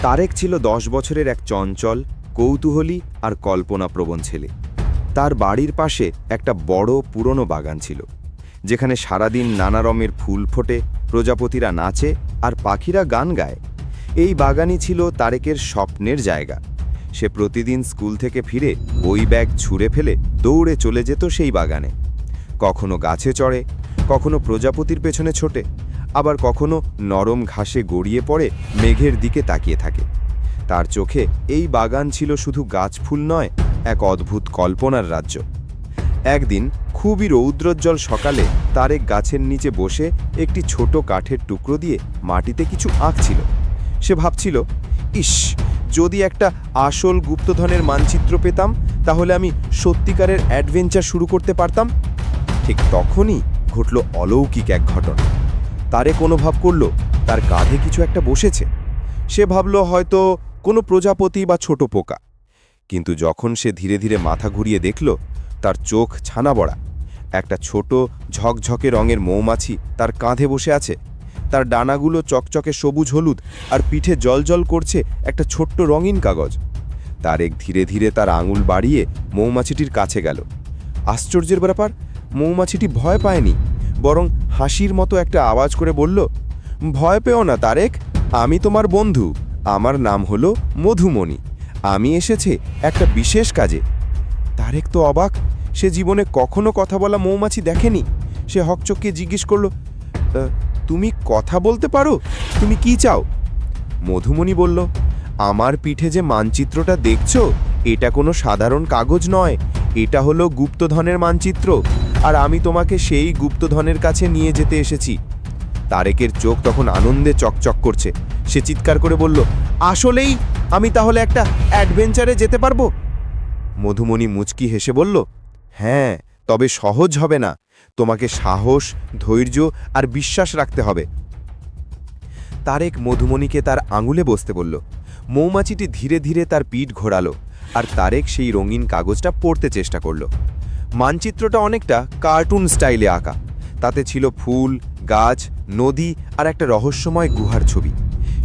তারেক ছিল ১০ বছরের এক চঞ্চল, কৌতূহলী আর কল্পনাপ্রবণ ছেলে। তার বাড়ির পাশে একটা বড় পুরনো বাগান ছিল, যেখানে সারাদিন নানা রঙের ফুল ফোটে, প্রজাপতিরা নাচে আর পাখিরা গান গায়। এই বাগানই ছিল তারেকের স্বপ্নের জায়গা। সে প্রতিদিন স্কুল থেকে ফিরে বই ব্যাগ ছুঁড়ে ফেলে দৌড়ে চলে যেত সেই বাগানে। কখনো গাছে চড়ে, কখনো প্রজাপতির পেছনে ছোটে, আবার কখনো নরম ঘাসে গড়িয়ে পড়ে মেঘের দিকে তাকিয়ে থাকে। তার চোখে এই বাগান ছিল শুধু গাছ ফুল নয়, এক অদ্ভুত কল্পনার রাজ্য। একদিন খুবই রৌদ্রোজ্জ্বল সকালে তারেক গাছের নিচে বসে একটি ছোট কাঠের টুকরো দিয়ে মাটিতে কিছু আঁকছিল। সে ভাবছিল, ইস, যদি একটা আসল গুপ্তধনের মানচিত্র পেতাম, তাহলে আমি সত্যিকারের অ্যাডভেঞ্চার শুরু করতে পারতাম। ঠিক তখনই ঘটল অলৌকিক এক ঘটনা। তারেক অনুভব করল তার কাঁধে কিছু একটা বসেছে। সে ভাবল হয়তো কোনো প্রজাপতি বা ছোট পোকা, কিন্তু যখন সে ধীরে ধীরে মাথা ঘুরিয়ে দেখল, তার চোখ ছানা বড়া। একটা ছোট ঝকঝকে রঙের মৌমাছি তার কাঁধে বসে আছে। তার ডানাগুলো চকচকে সবুজ হলুদ আর পিঠে জলজল করছে একটা ছোট্ট রঙিন কাগজ। তারেক ধীরে ধীরে তার আঙুল বাড়িয়ে মৌমাছিটির কাছে গেল। আশ্চর্যের ব্যাপার, মৌমাছিটি ভয় পায়নি, বরং হাসির মতো একটা আওয়াজ করে বলল, ভয় পেও না তারেক, আমি তোমার বন্ধু। আমার নাম হলো মধুমণি। আমি এসেছি একটা বিশেষ কাজে। তারেক তো অবাক, সে জীবনে কখনো কথা বলা মৌমাছি দেখেনি। সে হকচকিয়ে জিজ্ঞেস করল, তুমি কথা বলতে পারো? তুমি কি চাও? মধুমণি বলল, আমার পিঠে যে মানচিত্রটা দেখছো, এটা কোনো সাধারণ কাগজ নয়, এটা হলো গুপ্তধনের মানচিত্র, আর আমি তোমাকে সেই গুপ্তধনের কাছে নিয়ে যেতে এসেছি। তারেকের চোখ তখন আনন্দে চকচক করছে। সে চিৎকার করে বলল, আসলেই? আমি তাহলে একটা অ্যাডভেঞ্চারে যেতে পারবো? মধুমণি মুচকি হেসে বলল, হ্যাঁ, তবে সহজ হবে না। তোমাকে সাহস, ধৈর্য আর বিশ্বাস রাখতে হবে। তারেক মধুমণিকে তার আঙুলে বসতে বলল। মৌমাছিটি ধীরে ধীরে তার পিঠ ঘোরালো, আর তারেক সেই রঙিন কাগজটা পড়তে চেষ্টা করল। মানচিত্রটা অনেকটা কার্টুন স্টাইলে আঁকা। তাতে ছিল ফুল, গাছ, নদী আর একটা রহস্যময় গুহার ছবি।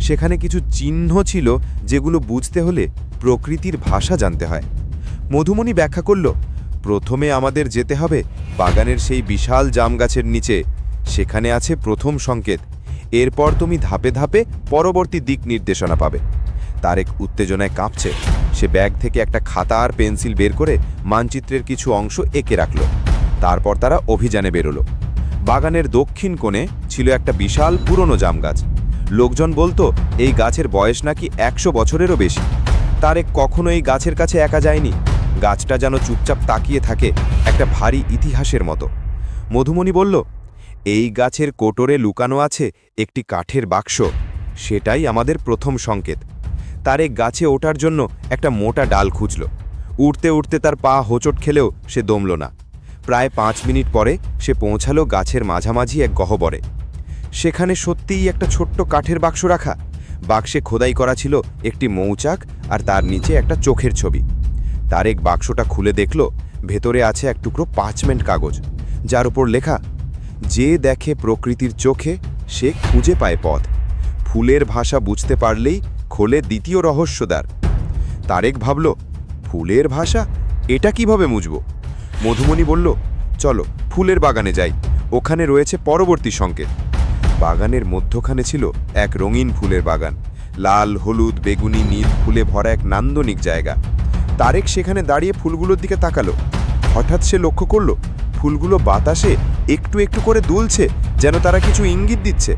সেখানে কিছু চিহ্ন ছিল যেগুলো বুঝতে হলে প্রকৃতির ভাষা জানতে হয়। মধুমণি ব্যাখ্যা করল, প্রথমে আমাদের যেতে হবে বাগানের সেই বিশাল জাম গাছের নিচে। সেখানে আছে প্রথম সংকেত। এরপর তুমি ধাপে ধাপে পরবর্তী দিক নির্দেশনা পাবে। তারেক উত্তেজনায় কাঁপছে। সে ব্যাগ থেকে একটা খাতা আর পেন্সিল বের করে মানচিত্রের কিছু অংশ এঁকে রাখল। তারপর তারা অভিযানে বেরোলো। বাগানের দক্ষিণ কোণে ছিল একটা বিশাল পুরনো জাম গাছ। লোকজন বলতো এই গাছের বয়স নাকি ১০০ বছরেরও বেশি। তারেক কখনো এই গাছের কাছে একা যায়নি। গাছটা যেন চুপচাপ তাকিয়ে থাকে, একটা ভারী ইতিহাসের মতো। মধুমণি বলল, এই গাছের কোটরে লুকানো আছে একটি কাঠের বাক্স। সেটাই আমাদের প্রথম সংকেত। তারেক গাছে ওঠার জন্য একটা মোটা ডাল খুঁজল। উঠতে উঠতে তার পা হোঁচট খেলেও সে দমল না। প্রায় ৫ মিনিট পরে সে পৌঁছালো গাছের মাঝামাঝি এক গহ্বরে। সেখানে সত্যিই একটা ছোট্ট কাঠের বাক্স রাখা। বাক্সে খোদাই করা ছিল একটি মৌচাক আর তার নিচে একটা চোখের ছবি। তারেক বাক্সটা খুলে দেখল, ভেতরে আছে এক টুকরো পার্চমেন্ট কাগজ, যার উপর লেখা, যে দেখে প্রকৃতির চোখে সে খুঁজে পায় পথ। ফুলের ভাষা বুঝতে পারলেই খোলে দ্বিতীয় রহস্যদ্বার। তারেক ভাবল, ফুলের ভাষা? এটা কিভাবে বুঝব? মধুমণি বলল, চলো ফুলের বাগানে যাই, ওখানে রয়েছে পরবর্তী সংকেত। বাগানের মধ্যখানে ছিল এক রঙিন ফুলের বাগান। লাল, হলুদ, বেগুনি, নীল ফুলে ভরা এক নান্দনিক জায়গা। তারেক সেখানে দাঁড়িয়ে ফুলগুলোর দিকে তাকালো। হঠাৎ সে লক্ষ্য করল ফুলগুলো বাতাসে একটু একটু করে দুলছে, যেন তারা কিছু ইঙ্গিত দিচ্ছে।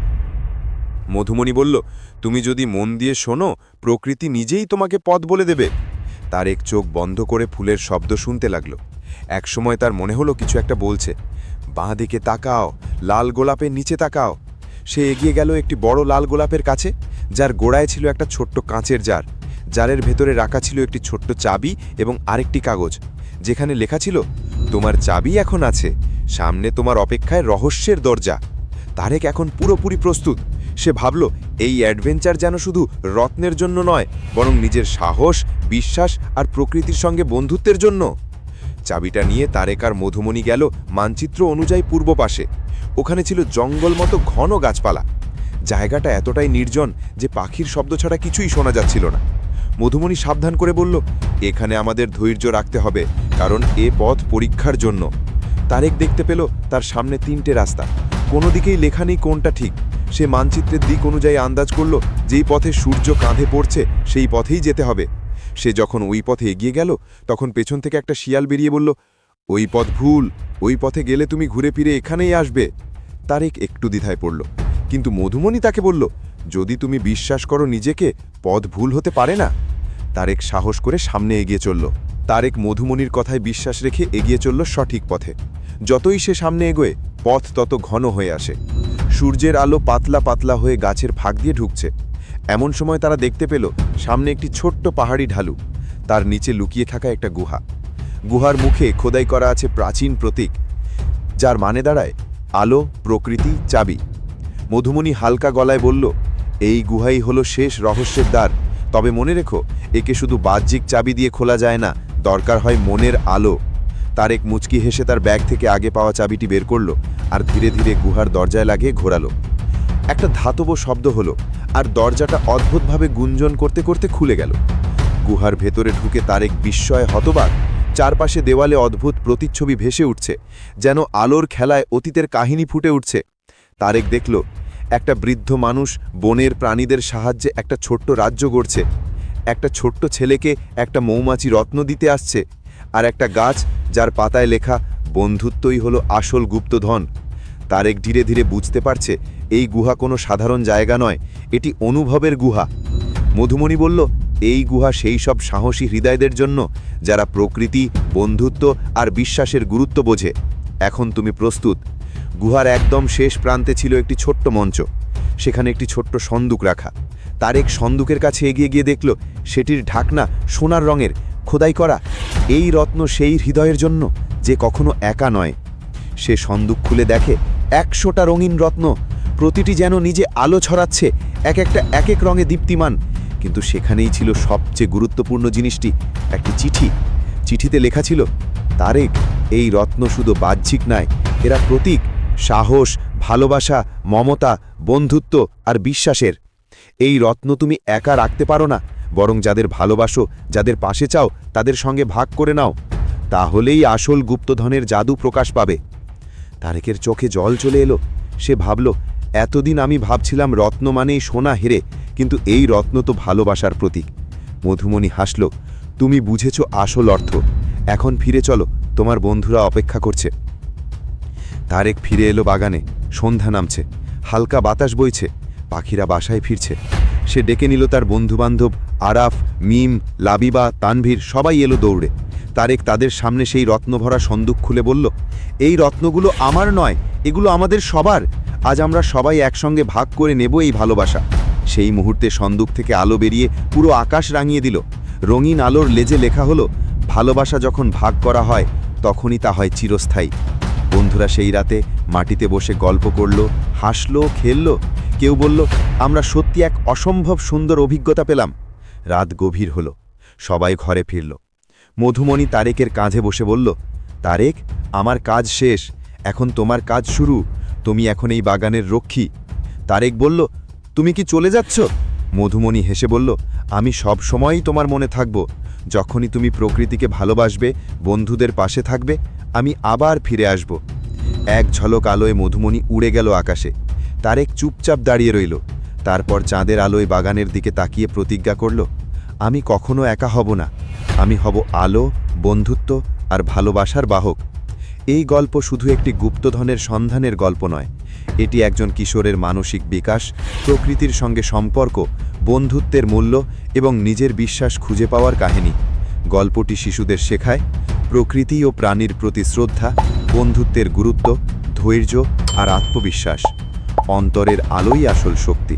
মধুমণি বলল, তুমি যদি মন দিয়ে শোনো, প্রকৃতি নিজেই তোমাকে পথ বলে দেবে। তারেক চোখ বন্ধ করে ফুলের শব্দ শুনতে লাগল। একসময় তার মনে হলো কিছু একটা বলছে, বাঁ দিকে তাকাও, লাল গোলাপের নিচে তাকাও। সে এগিয়ে গেল একটি বড় লাল গোলাপের কাছে, যার গোড়ায় ছিল একটা ছোট্ট কাঁচের জার। জারের ভেতরে রাখা ছিল একটি ছোট্ট চাবি এবং আরেকটি কাগজ, যেখানে লেখা ছিল, তোমার চাবি এখন আছে, সামনে তোমার অপেক্ষায় রহস্যের দরজা। তারেক এখন পুরোপুরি প্রস্তুত। সে ভাবল, এই অ্যাডভেঞ্চার যেন শুধু রত্নের জন্য নয়, বরং নিজের সাহস, বিশ্বাস আর প্রকৃতির সঙ্গে বন্ধুত্বের জন্য। চাবিটা নিয়ে তারেক আর মধুমণি গেল মানচিত্র অনুযায়ী পূর্ব পাশে। ওখানে ছিল জঙ্গল মতো ঘন গাছপালা। জায়গাটা এতটাই নির্জন যে পাখির শব্দ ছাড়া কিছুই শোনা যাচ্ছিল না। মধুমণি সাবধান করে বলল, এখানে আমাদের ধৈর্য রাখতে হবে, কারণ এ পথ পরীক্ষার জন্য। তারেক দেখতে পেল তার সামনে 3টে রাস্তা, কোনো দিকেই লেখা নেই কোনটা ঠিক। সে মানচিত্রের দিক অনুযায়ী আন্দাজ করল যেই পথে সূর্য কাঁধে পড়ছে সেই পথেই যেতে হবে। সে যখন ওই পথে এগিয়ে গেল তখন পেছন থেকে একটা শিয়াল বেরিয়ে বলল, ওই পথ ভুল, ওই পথে গেলে তুমি ঘুরে ফিরে এখানেই আসবে। তারেক একটু দ্বিধায় পড়ল, কিন্তু মধুমণি তাকে বলল, যদি তুমি বিশ্বাস করো নিজেকে, পথ ভুল হতে পারে না। তারেক সাহস করে সামনে এগিয়ে চলল। তারেক মধুমণির কথায় বিশ্বাস রেখে এগিয়ে চলল সঠিক পথে। যতই সে সামনে এগোয় পথ তত ঘন হয়ে আসে। সূর্যের আলো পাতলা পাতলা হয়ে গাছের ফাঁক দিয়ে ঢুকছে। এমন সময় তারা দেখতে পেল সামনে একটি ছোট্ট পাহাড়ি ঢালু, তার নিচে লুকিয়ে থাকা একটা গুহা। গুহার মুখে খোদাই করা আছে প্রাচীন প্রতীক, যার মানে দাঁড়ায় আলো, প্রকৃতি, চাবি। মধুমণি হালকা গলায় বলল, এই গুহাই হলো শেষ রহস্যের দ্বার। তবে মনে রেখো, একে শুধু বাহ্যিক চাবি দিয়ে খোলা যায় না, দরকার হয় মনের আলো। তারেক মুচকি হেসে তার ব্যাগ থেকে আগে পাওয়া চাবিটি বের করল আর ধীরে ধীরে গুহার দরজায় লাগিয়ে ঘোরালো। একটা ধাতব শব্দ হলো আর দরজাটা অদ্ভুতভাবে গুঞ্জন করতে করতে খুলে গেল। গুহার ভেতরে ঢুকে তারেক বিস্ময়ে হতবাক। চারপাশে দেওয়ালে অদ্ভুত প্রতিচ্ছবি ভেসে উঠছে, যেন আলোর খেলায় অতীতের কাহিনী ফুটে উঠছে। তারেক দেখল একটা বৃদ্ধ মানুষ বনের প্রাণীদের সাহায্যে একটা ছোট্ট রাজ্য গড়ছে। একটা ছোট্ট ছেলেকে একটা মৌমাছি রত্ন দিতে আসছে, আর একটা গাছ যার পাতায় লেখা বন্ধুত্বই হলো আসল গুপ্তধন। তারেক ধীরে ধীরে বুঝতে পারছে এই গুহা কোনো সাধারণ জায়গা নয়, এটি অনুভবের গুহা। মধুমণি বলল, এই গুহা সেই সব সাহসী হৃদয়দের জন্য যারা প্রকৃতি, বন্ধুত্ব আর বিশ্বাসের গুরুত্ব বোঝে। এখন তুমি প্রস্তুত। গুহার একদম শেষ প্রান্তে ছিল একটি ছোট্ট মঞ্চ, সেখানে একটি ছোট্ট সন্দুক রাখা। তারেক সন্দুকের কাছে এগিয়ে গিয়ে দেখল সেটির ঢাকনা সোনার রঙের, খোদাই করা। এই রত্ন সেই হৃদয়ের জন্য যে কখনো একা নয়। সে সন্দুক খুলে দেখে 100টা রঙিন রত্ন, প্রতিটি যেন নিজে আলো ছড়াচ্ছে, এক একটা এক এক রঙে দীপ্তিমান। কিন্তু সেখানেই ছিল সবচেয়ে গুরুত্বপূর্ণ জিনিসটি, একটি চিঠি। চিঠিতে লেখা ছিল, তারেক, এই রত্ন শুধু বাহ্যিক নয়, এরা প্রতীক সাহস, ভালোবাসা, মমতা, বন্ধুত্ব আর বিশ্বাসের। এই রত্ন তুমি একা রাখতে পারো না, বরং যাদের ভালোবাসো, যাদের পাশে চাও, তাদের সঙ্গে ভাগ করে নাও। তাহলেই আসল গুপ্তধনের জাদু প্রকাশ পাবে। তারেকের চোখে জল চলে এলো। সে ভাবল, এতদিন আমি ভাবছিলাম রত্ন মানেই সোনা হেরে, কিন্তু এই রত্ন তো ভালোবাসার প্রতীক। মধুমণি হাসল, তুমি বুঝেছ আসল অর্থ। এখন ফিরে চলো, তোমার বন্ধুরা অপেক্ষা করছে। তারেক ফিরে এলো বাগানে। সন্ধ্যা নামছে, হালকা বাতাস বইছে, পাখিরা বাসায় ফিরছে। সে ডেকে নিল তার বন্ধুবান্ধব, আরাফ, মিম, লাবিবা, তানভীর, সবাই এলো দৌড়ে। তারেক তাদের সামনে সেই রত্নভরা সন্দুক খুলে বলল, এই রত্নগুলো আমার নয়, এগুলো আমাদের সবার। আজ আমরা সবাই একসঙ্গে ভাগ করে নেব এই ভালোবাসা। সেই মুহূর্তে সন্দুক থেকে আলো বেরিয়ে পুরো আকাশ রাঙিয়ে দিল। রঙিন আলোর লেজে লেখা হলো, ভালোবাসা যখন ভাগ করা হয় তখনই তা হয় চিরস্থায়ী। বন্ধুরা সেই রাতে মাটিতে বসে গল্প করল, হাসলো, খেলল। কেউ বলল, আমরা সত্যি এক অসম্ভব সুন্দর অভিজ্ঞতা পেলাম। রাত গভীর হলো, সবাই ঘরে ফিরল। মধুমণি তারেকের কাঁধে বসে বলল, তারেক, আমার কাজ শেষ, এখন তোমার কাজ শুরু। তুমি এখন এই বাগানের রক্ষী। তারেক বলল, তুমি কি চলে যাচ্ছ? মধুমণি হেসে বলল, আমি সব সময়ই তোমার মনে থাকব। যখনই তুমি প্রকৃতিকে ভালোবাসবে, বন্ধুদের পাশে থাকবে, আমি আবার ফিরে আসব। এক ঝলক আলোয় মধুমণি উড়ে গেল আকাশে। তারেক চুপচাপ দাঁড়িয়ে রইল। তারপর চাঁদের আলোয় বাগানের দিকে তাকিয়ে প্রতিজ্ঞা করল, আমি কখনো একা হব না, আমি হব আলো, বন্ধুত্ব আর ভালোবাসার বাহক। এই গল্প শুধু একটি গুপ্তধনের সন্ধানের গল্প নয়, এটি একজন কিশোরের মানসিক বিকাশ, প্রকৃতির সঙ্গে সম্পর্ক, বন্ধুত্বের মূল্য এবং নিজের বিশ্বাস খুঁজে পাওয়ার কাহিনী। গল্পটি শিশুদের শেখায় প্রকৃতি ও প্রাণীর প্রতি শ্রদ্ধা, বন্ধুত্বের গুরুত্ব, ধৈর্য আর আত্মবিশ্বাস। অন্তরের আলোই আসল শক্তি।